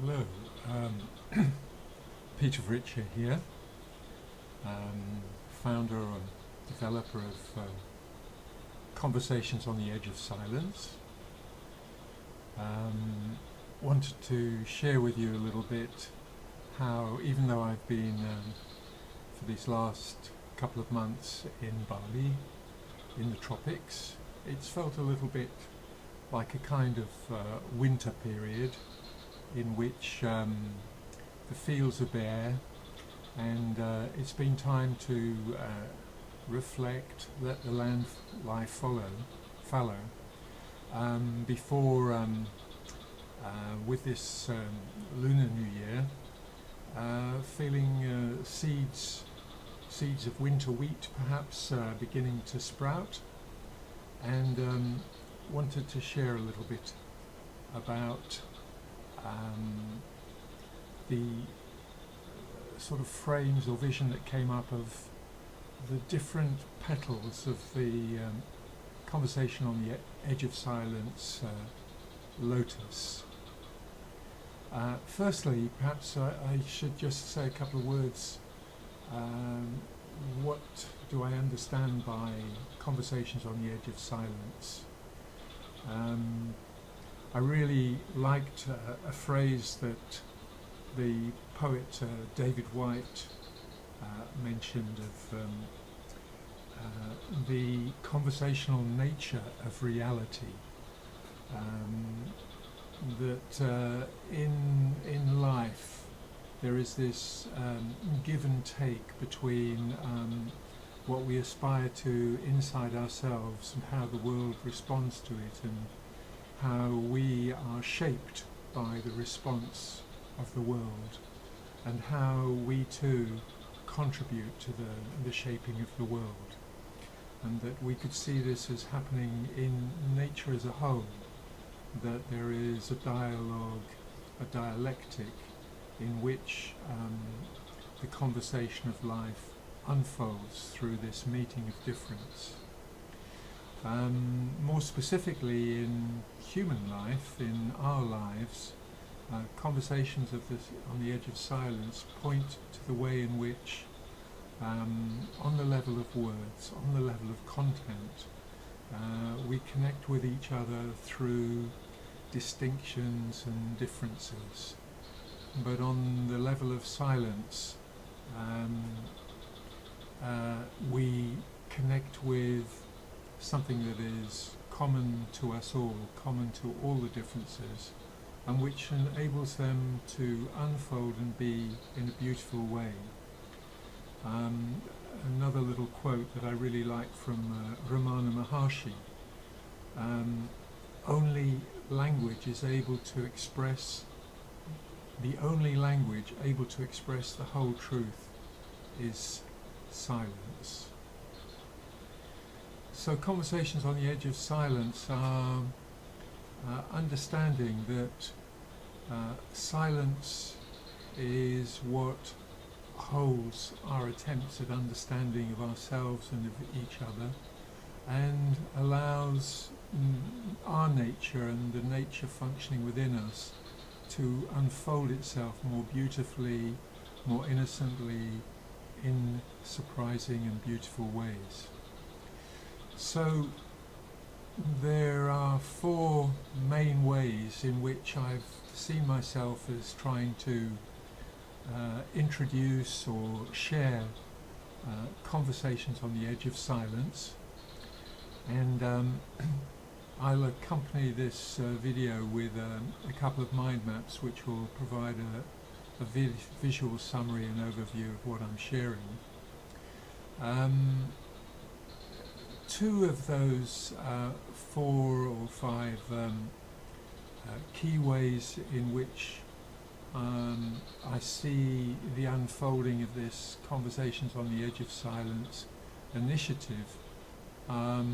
Hello, Peter Richer here, founder and developer of Conversations on the Edge of Silence. Wanted to share with you a little bit how, even though I've been for these last couple of months in Bali, in the tropics, it's felt a little bit like a kind of winter period in which the fields are bare, and it's been time to reflect, let the land lie fallow before with this lunar new year, feeling seeds of winter wheat perhaps beginning to sprout, and wanted to share a little bit about the sort of frames or vision that came up of the different petals of the Conversation on the Edge of Silence lotus. Firstly, perhaps I should just say a couple of words. What do I understand by Conversations on the Edge of Silence? I really liked a phrase that the poet David White mentioned of the conversational nature of reality. That in life there is this give and take between what we aspire to inside ourselves and how the world responds to it, and how we are shaped by the response of the world, and how we too contribute to the shaping of the world, and that we could see this as happening in nature as a whole, that there is a dialogue, a dialectic in which the conversation of life unfolds through this meeting of difference. More specifically in human life, in our lives, conversations on the edge of silence point to the way in which, on the level of words, on the level of content, we connect with each other through distinctions and differences. But on the level of silence, we connect with something that is common to us all, common to all the differences, and which enables them to unfold and be in a beautiful way. Another little quote that I really like from Ramana Maharshi: only language is able to express, the only language able to express the whole truth is silence. So Conversations on the Edge of Silence are understanding that silence is what holds our attempts at understanding of ourselves and of each other, and allows our nature and the nature functioning within us to unfold itself more beautifully, more innocently, in surprising and beautiful ways. So there are four main ways in which I've seen myself as trying to introduce or share Conversations on the Edge of Silence, and I'll accompany this video with a couple of mind maps which will provide a visual summary and overview of what I'm sharing. Two of those 4 or 5 key ways in which I see the unfolding of this Conversations on the Edge of Silence initiative are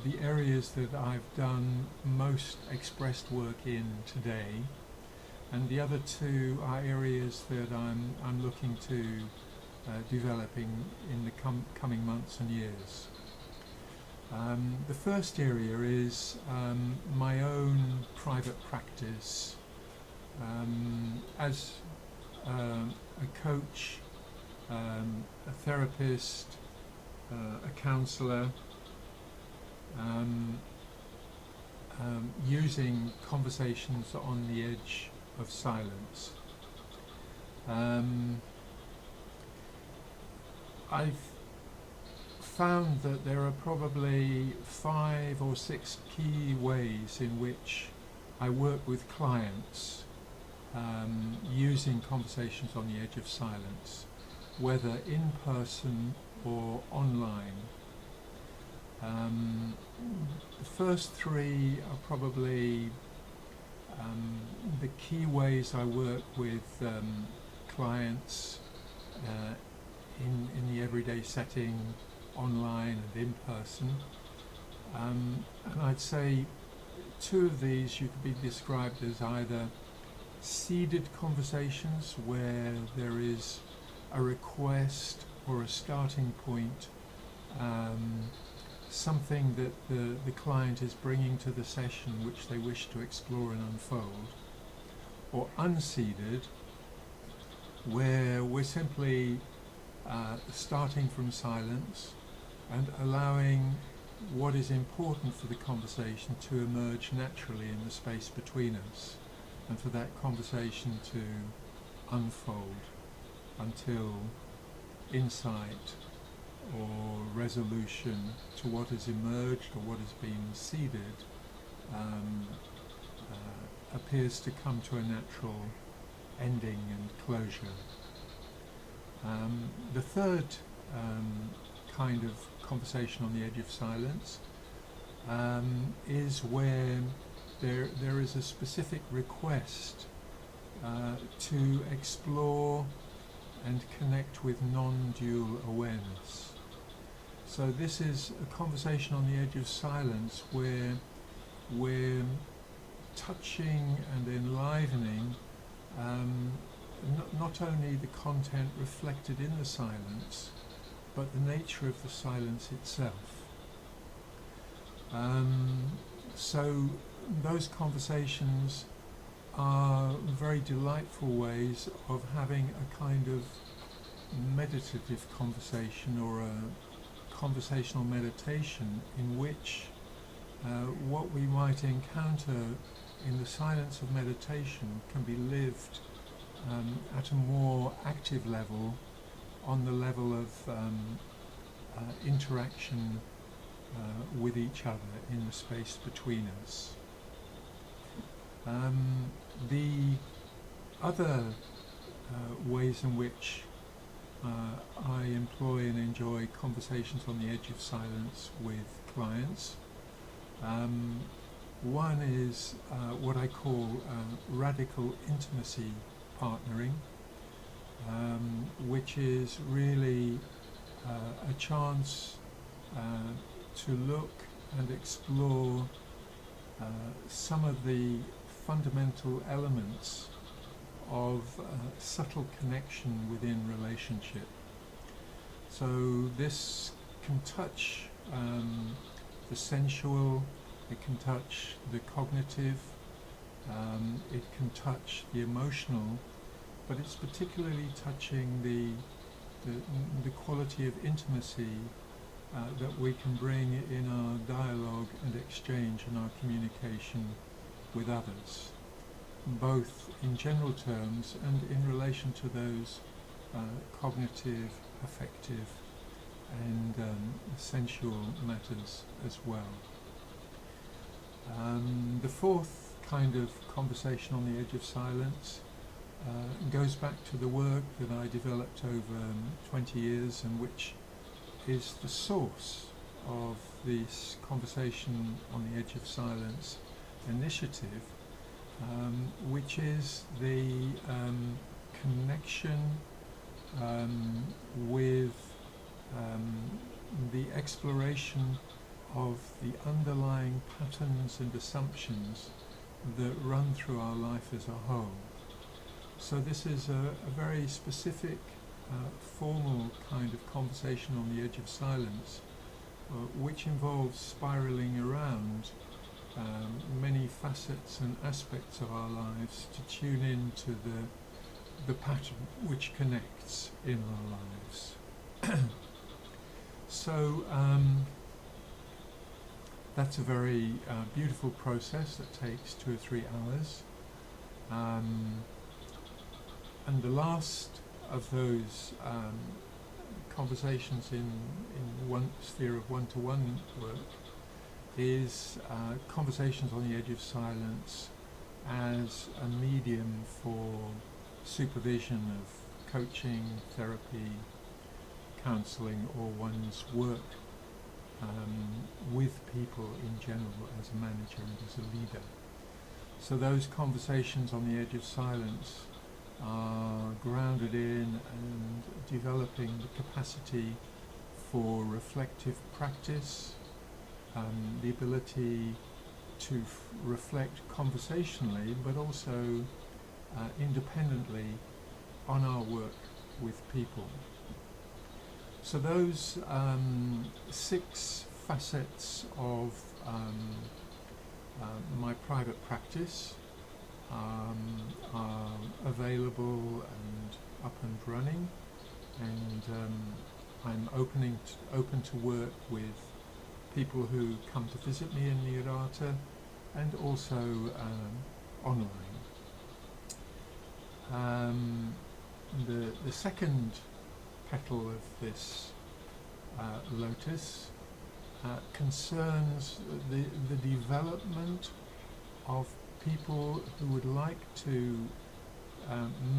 the areas that I've done most expressed work in today, and the other 2 are areas that I'm looking to developing in the coming months and years. The first area is my own private practice As a coach, a therapist, a counsellor, using conversations on the edge of silence. I've found that there are probably 5 or 6 key ways in which I work with clients using conversations on the edge of silence, whether in person or online. The first 3 are probably the key ways I work with clients in the everyday setting, online and in person. And I'd say 2 of these you could be described as either seeded conversations, where there is a request or a starting point, something that the client is bringing to the session which they wish to explore and unfold, or unseeded, where we're simply starting from silence and allowing what is important for the conversation to emerge naturally in the space between us, and for that conversation to unfold until insight or resolution to what has emerged or what has been seeded appears to come to a natural ending and closure. The third kind of conversation on the edge of silence is where there is a specific request to explore and connect with non-dual awareness. So this is a conversation on the edge of silence where we're touching and enlivening not only the content reflected in the silence, but the nature of the silence itself. So those conversations are very delightful ways of having a kind of meditative conversation, or a conversational meditation, in which what we might encounter in the silence of meditation can be lived at a more active level, on the level of interaction with each other in the space between us. The other ways in which I employ and enjoy conversations on the edge of silence with clients, one is what I call radical intimacy partnering, which is really a chance to look and explore some of the fundamental elements of subtle connection within relationship. So this can touch the sensual, it can touch the cognitive, it can touch the emotional, but it's particularly touching the quality of intimacy that we can bring in our dialogue and exchange and our communication with others, both in general terms and in relation to those cognitive, affective and sensual matters as well. The fourth kind of conversation on the edge of silence goes back to the work that I developed over 20 years, and which is the source of this conversation on the edge of silence initiative, which is the connection with the exploration of the underlying patterns and assumptions that run through our life as a whole. So this is a very specific, formal kind of conversation on the edge of silence, which involves spiraling around many facets and aspects of our lives to tune in to the pattern which connects in our lives. So that's a very beautiful process that takes 2 or 3 hours. And the last of those conversations in one sphere of one-to-one work is conversations on the edge of silence as a medium for supervision of coaching, therapy, counselling, or one's work with people in general as a manager and as a leader. So those conversations on the edge of silence are grounded in and developing the capacity for reflective practice, the ability to reflect conversationally but also independently on our work with people. So those 6 facets of my private practice are available and up and running, and I'm open to work with people who come to visit me in Nirata and also online. The second petal of this lotus concerns the development of people who would like to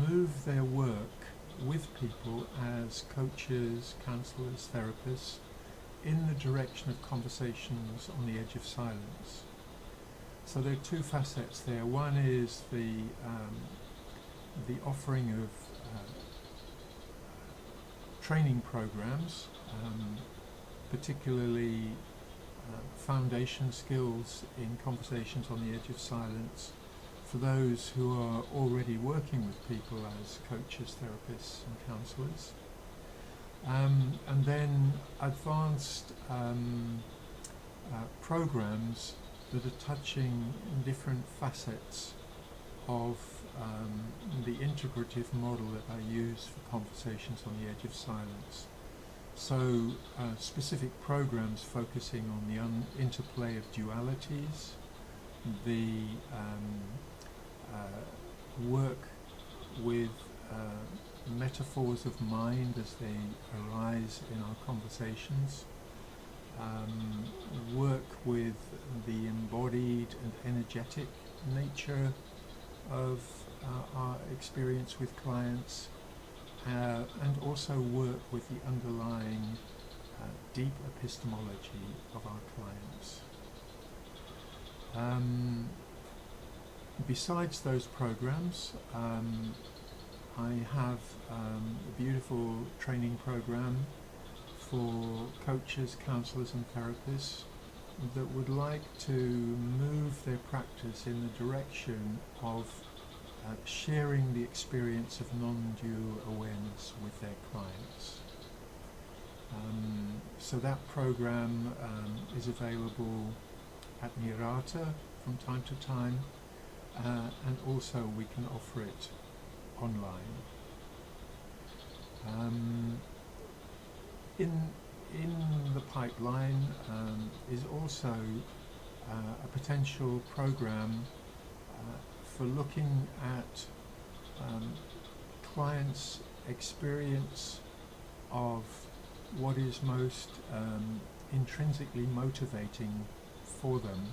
move their work with people as coaches, counsellors, therapists in the direction of conversations on the edge of silence. So there are 2 facets there. One is the offering of training programs, particularly foundation skills in conversations on the edge of silence for those who are already working with people as coaches, therapists and counsellors. And then advanced programs that are touching different facets of the integrative model that I use for conversations on the edge of silence. So specific programs focusing on the interplay of dualities, the work with metaphors of mind as they arise in our conversations, work with the embodied and energetic nature of our experience with clients, and also work with the underlying deep epistemology of our clients. Besides those programs, I have a beautiful training program for coaches, counsellors and therapists that would like to move their practice in the direction of sharing the experience of non-dual awareness with their clients. So that program is available at Nirata from time to time, and also we can offer it online. In the pipeline is also a potential program for looking at clients' experience of what is most intrinsically motivating for them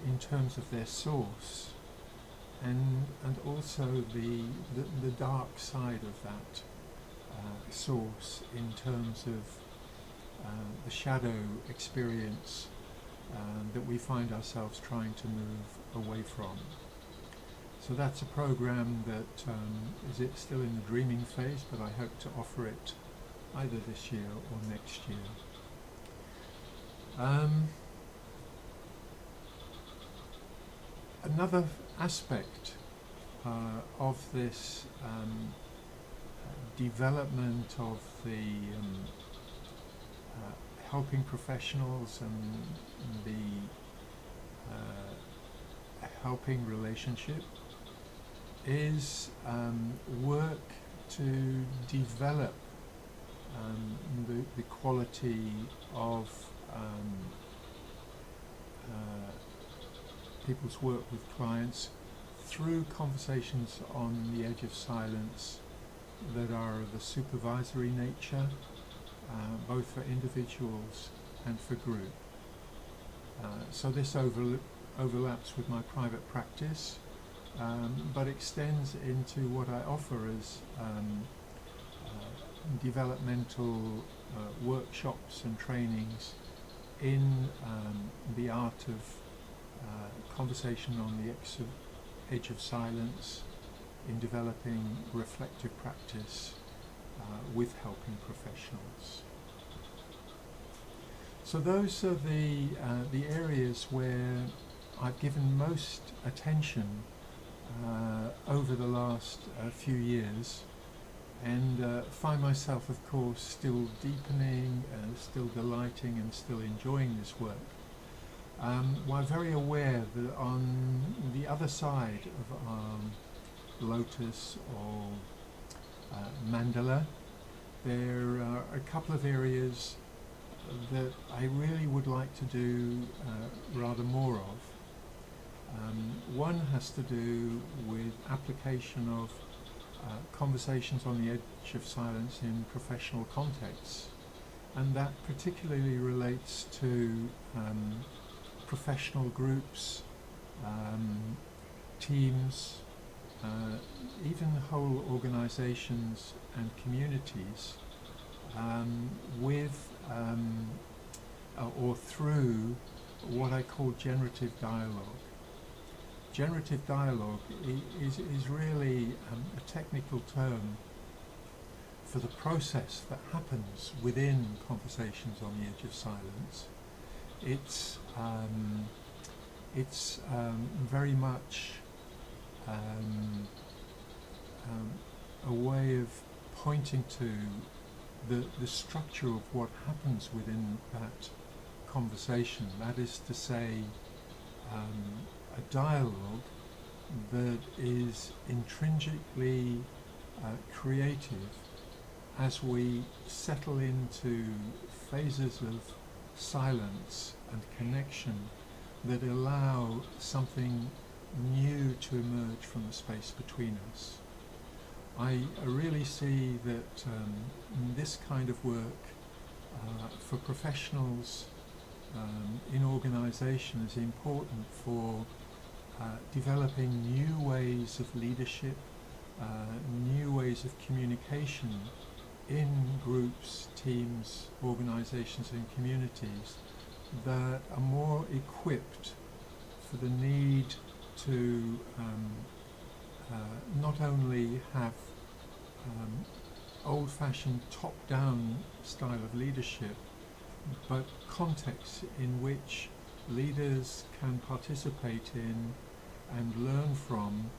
in terms of their source, and also the dark side of that source in terms of the shadow experience that we find ourselves trying to move away from. So that's a program that is still in the dreaming phase, but I hope to offer it either this year or next year. Another aspect of this development of the helping professionals and the helping relationship is work to develop the quality of people's work with clients through conversations on the edge of silence that are of a supervisory nature, both for individuals and for group. So this overlaps with my private practice, but extends into what I offer as developmental workshops and trainings in the art of conversation on the edge of silence, in developing reflective practice with helping professionals. So those are the areas where I've given most attention over the last few years, and find myself, of course, still deepening, still delighting and still enjoying this work, while very aware that on the other side of lotus or mandala, there are a couple of areas that I really would like to do rather more of. One has to do with application of conversations on the edge of silence in professional contexts, and that particularly relates to professional groups, teams, even whole organizations and communities, with or through what I call generative dialogue. Generative dialogue is really a technical term for the process that happens within conversations on the edge of silence. It's very much a way of pointing to the structure of what happens within that conversation. That is to say, a dialogue that is intrinsically creative as we settle into phases of silence and connection that allow something new to emerge from the space between us. I really see that this kind of work for professionals in organisation is important for developing new ways of leadership, new ways of communication in groups, teams, organisations and communities that are more equipped for the need to not only have old-fashioned top-down style of leadership, but contexts in which leaders can participate in and learn from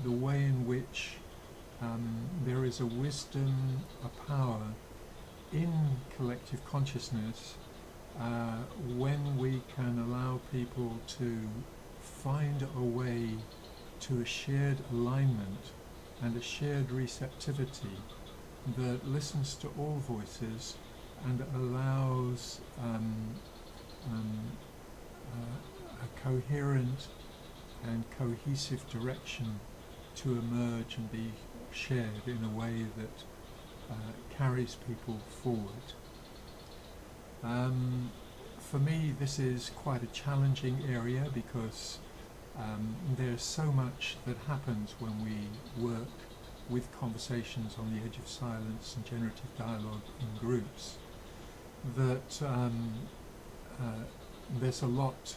the way in which there is a wisdom, a power in collective consciousness when we can allow people to find a way to a shared alignment and a shared receptivity that listens to all voices and allows a coherent and cohesive direction to emerge and be shared in a way that carries people forward. For me, this is quite a challenging area because there's so much that happens when we work with conversations on the edge of silence and generative dialogue in groups, that there's a lot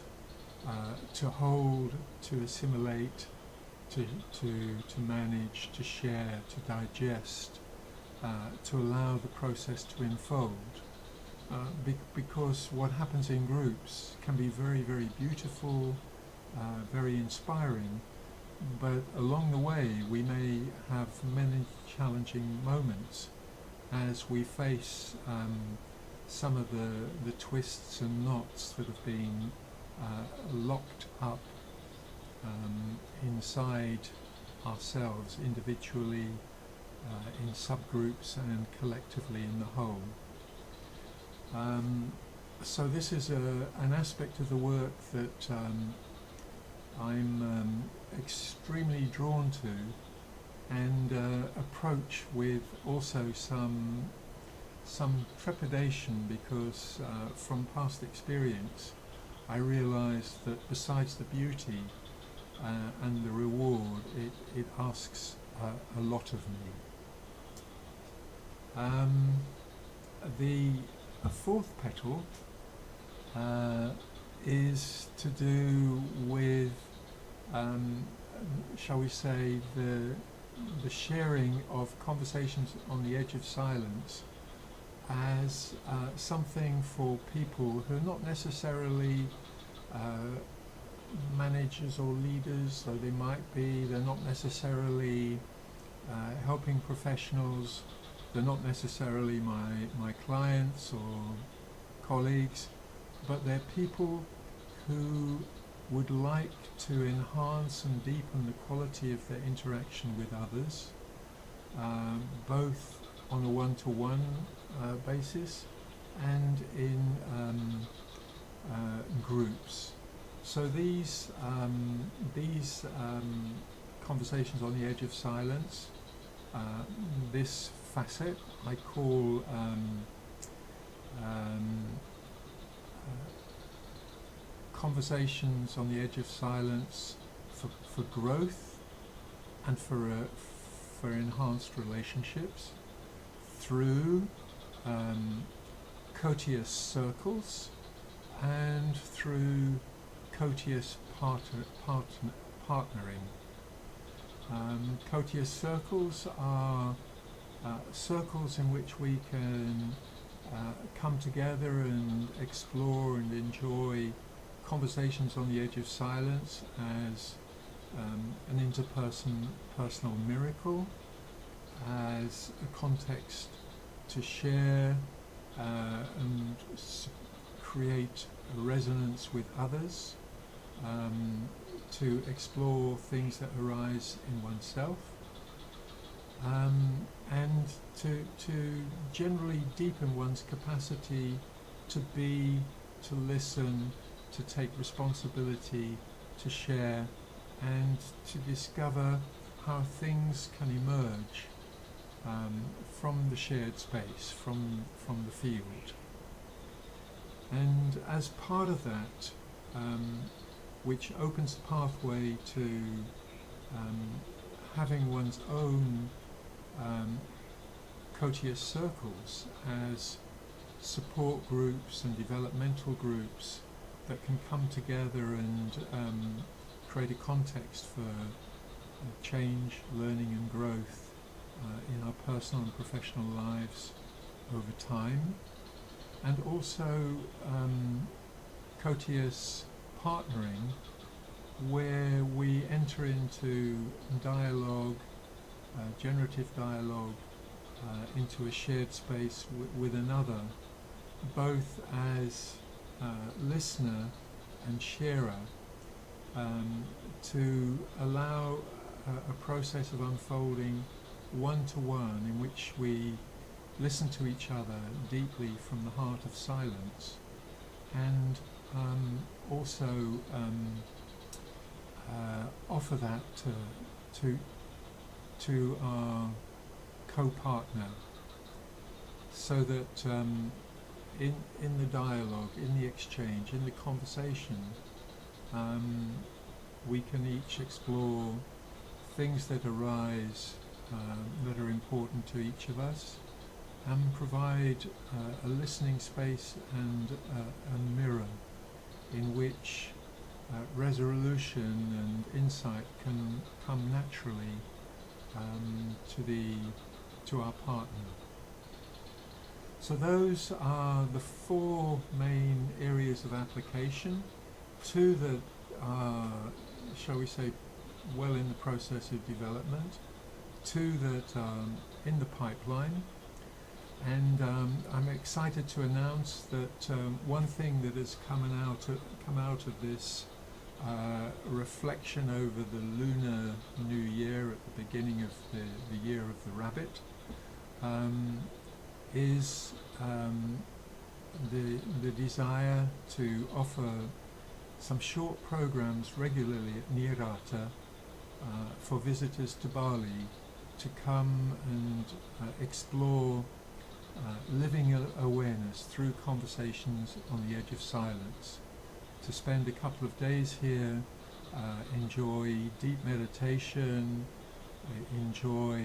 to hold, to assimilate, to manage, to share, to digest, to allow the process to unfold. Because what happens in groups can be very, very beautiful, very inspiring, but along the way we may have many challenging moments as we face some of the twists and knots that have been locked up inside ourselves individually, in subgroups and collectively in the whole. So this is an aspect of the work that I'm extremely drawn to, and approach with also some trepidation, because from past experience I realised that besides the beauty and the reward, it asks a lot of me. The fourth petal is to do with, shall we say, the sharing of conversations on the edge of silence as something for people who are not necessarily managers or leaders, though they might be. They're not necessarily helping professionals. They're not necessarily my clients or colleagues, but they're people who would like to enhance and deepen the quality of their interaction with others, both on a one-to-one basis and in groups. So these conversations on the edge of silence, this facet I call conversations on the edge of silence for growth and for enhanced relationships through courteous circles and through courteous partnering. Courteous circles are circles in which we can come together and explore and enjoy conversations on the edge of silence as an interpersonal miracle, as a context to share and create a resonance with others, to explore things that arise in oneself, and to generally deepen one's capacity to be, to listen, to take responsibility, to share, and to discover how things can emerge from the shared space, from the field. And as part of that, which opens the pathway to having one's own courteous circles as support groups and developmental groups that can come together and create a context for change, learning and growth in our personal and professional lives over time. And also courteous partnering, where we enter into dialogue, generative dialogue, into a shared space with another, both as listener and sharer, to allow a process of unfolding one-to-one in which we listen to each other deeply from the heart of silence, and also offer that to our co-partner, so that in the dialogue, in the exchange, in the conversation, we can each explore things that arise that are important to each of us, and provide a listening space and a mirror in which resolution and insight can come naturally to our partner. So those are the four main areas of application, two that are, shall we say, well in the process of development, two that are in the pipeline, And I'm excited to announce that one thing that has come out of this reflection over the lunar new year at the beginning of the year of the rabbit is the desire to offer some short programs regularly at Nirata for visitors to Bali to come and explore living awareness through conversations on the edge of silence, to spend a couple of days here, enjoy deep meditation, enjoy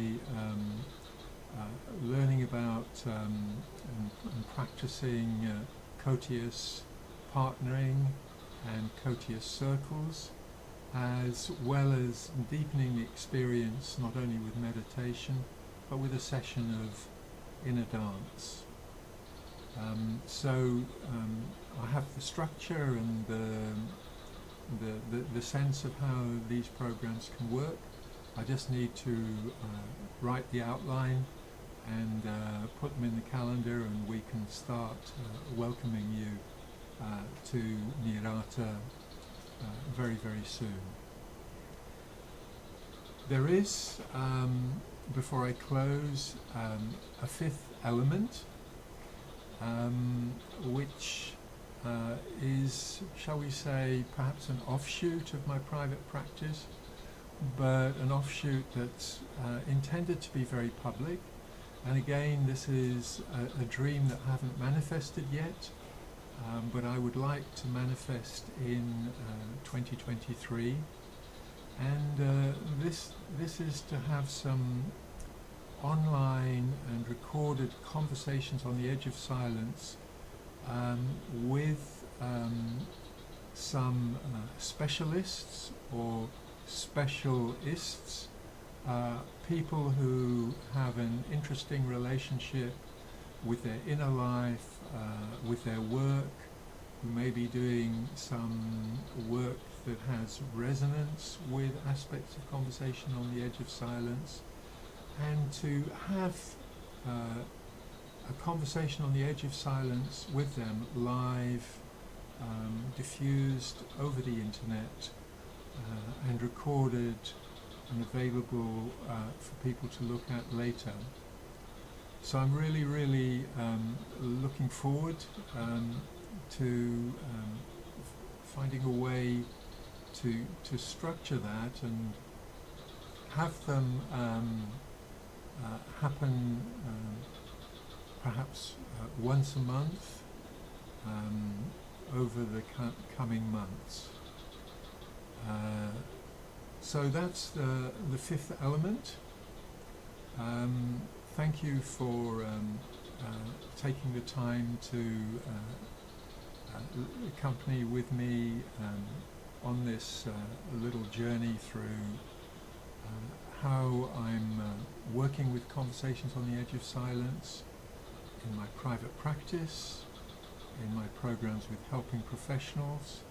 learning about and practicing courteous partnering and courteous circles, as well as deepening the experience not only with meditation but with a session of inner dance. So I have the structure and the sense of how these programs can work. I just need to write the outline and put them in the calendar, and we can start welcoming you to Nirata very, very soon. There is, before I close, a fifth element, which is, shall we say, perhaps an offshoot of my private practice, but an offshoot that's intended to be very public. And again, this is a dream that I haven't manifested yet, but I would like to manifest in 2023. And this is to have some online and recorded conversations on the edge of silence with some specialists or specialists, people who have an interesting relationship with their inner life, with their work, who may be doing some work that has resonance with aspects of conversation on the edge of silence, and to have a conversation on the edge of silence with them live, diffused over the internet, and recorded and available for people to look at later. So I'm really, really looking forward to finding a way to structure that and have them happen perhaps once a month over the coming months. So that's the fifth element. Thank you for taking the time to accompany with me on this little journey through how I'm working with conversations on the edge of silence in my private practice, in my programs with helping professionals,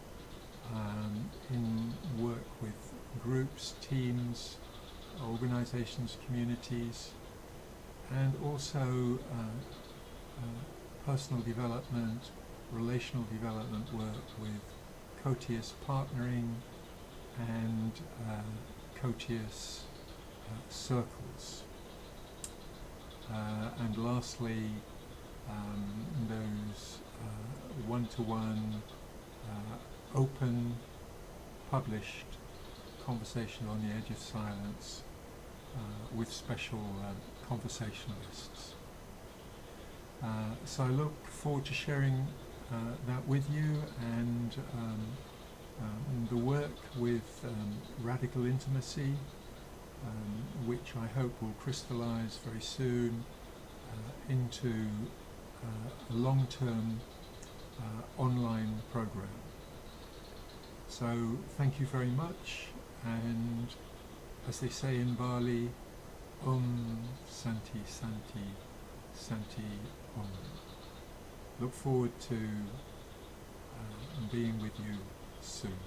in work with groups, teams, organizations, communities, and also personal development, relational development work with courteous partnering and courteous circles. And lastly, those one-to-one, open, published conversation on the edge of silence with special conversationalists. So I look forward to sharing that with you, and the work with radical intimacy, which I hope will crystallize very soon into a long-term online program. So thank you very much, and as they say in Bali, Om Santi Santi Santi Om. Look forward to being with you soon.